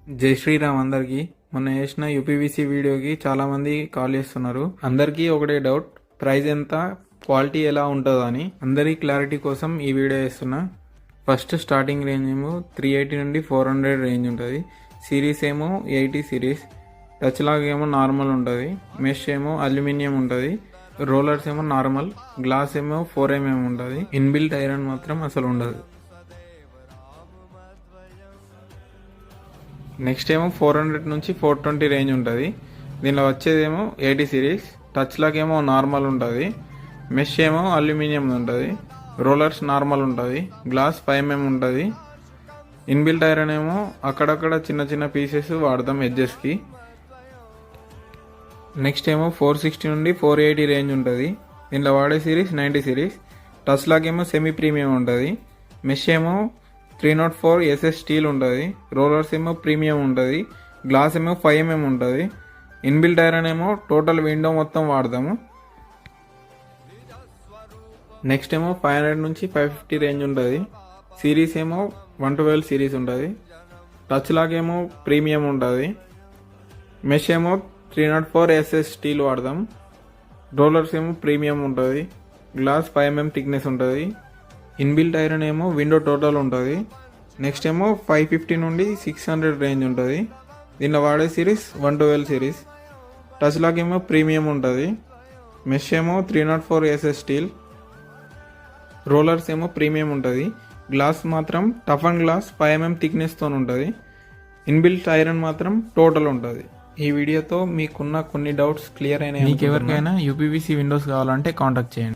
జై శ్రీరామ్ అందరికి. మొన్న చేసిన యూపీవీసీ వీడియోకి చాలా మంది కాల్ చేస్తున్నారు. అందరికీ ఒకటే డౌట్, ప్రైస్ ఎంత, క్వాలిటీ ఎలా ఉంటుందో అని. అందరి క్లారిటీ కోసం ఈ వీడియో చేస్తున్నా. ఫస్ట్ స్టార్టింగ్ రేంజ్ ఏమో 380 నుండి 400 రేంజ్ ఉంటుంది. సిరీస్ ఏమో 80 సిరీస్. టచ్ లాగ్ ఏమో నార్మల్ ఉంటుంది. మెష్ ఏమో అల్యూమినియం ఉంటుంది. రోలర్స్ ఏమో నార్మల్. గ్లాస్ ఏమో 4mm ఉంటుంది. ఇన్బిల్ట్ ఐరన్ మాత్రం అసలు ఉండదు. నెక్స్ట్ ఏమో 400 నుంచి 420 రేంజ్ ఉంటుంది. దీనిలో వచ్చేదేమో 80 సిరీస్. టచ్ లాక్ ఏమో నార్మల్ ఉంటుంది. మెష్ ఏమో అల్యూమినియం ఉంటుంది. రోలర్స్ నార్మల్ ఉంటుంది. గ్లాస్ 5mm ఉంటుంది. ఇన్బిల్ట్ ఐరన్ ఏమో అక్కడక్కడ చిన్న చిన్న పీసెస్ వాడతాం ఎడ్జెస్కి. నెక్స్ట్ ఏమో 460 నుండి 480 రేంజ్ ఉంటుంది. దీనిలో వాడే సిరీస్ 90 సిరీస్. టచ్ లాక్ ఏమో సెమీ ప్రీమియం ఉంటుంది. మెష్ ఏమో 304 SS స్టీల్ ఉంటుంది. రోలర్స్ ఏమో ప్రీమియం ఉంటుంది. గ్లాస్ ఏమో 5mm ఉంటుంది. ఇన్బిల్ట్ ఐరన్ ఏమో టోటల్ విండో మొత్తం వాడతాము. నెక్స్ట్ ఏమో 500 నుంచి 550 రేంజ్ ఉంటుంది. సిరీస్ ఏమో 112 సిరీస్ ఉంటుంది. టచ్ లాక్ ఏమో ప్రీమియం ఉంటుంది. మెష్ ఏమో 304 SS స్టీల్ వాడతాం. రోలర్స్ ఏమో ప్రీమియం ఉంటుంది. గ్లాస్ 5mm థిక్నెస్ ఉంటుంది. ఇన్బిల్ట్ ఐరన్ ఏమో విండో టోటల్ ఉంటుంది. నెక్స్ట్ ఏమో 550 నుండి 600 రేంజ్ ఉంటుంది. దీనిలో వాడే సిరీస్ 112 సిరీస్. టచ్ లాక్ ఏమో ప్రీమియం ఉంటుంది. మెష్ ఏమో 304 SS స్టీల్. రోలర్స్ ఏమో ప్రీమియం ఉంటుంది. గ్లాస్ మాత్రం టఫ్ అండ్ గ్లాస్ 5mm థిక్నెస్తో ఉంటుంది. ఇన్బిల్ట్ ఐరన్ మాత్రం టోటల్ ఉంటుంది. ఈ వీడియోతో మీకున్న కొన్ని డౌట్స్ క్లియర్ అయినాయి. మీకు ఎవరికైనా యూపీవీసీ విండోస్ కావాలంటే కాంటాక్ట్ చేయండి.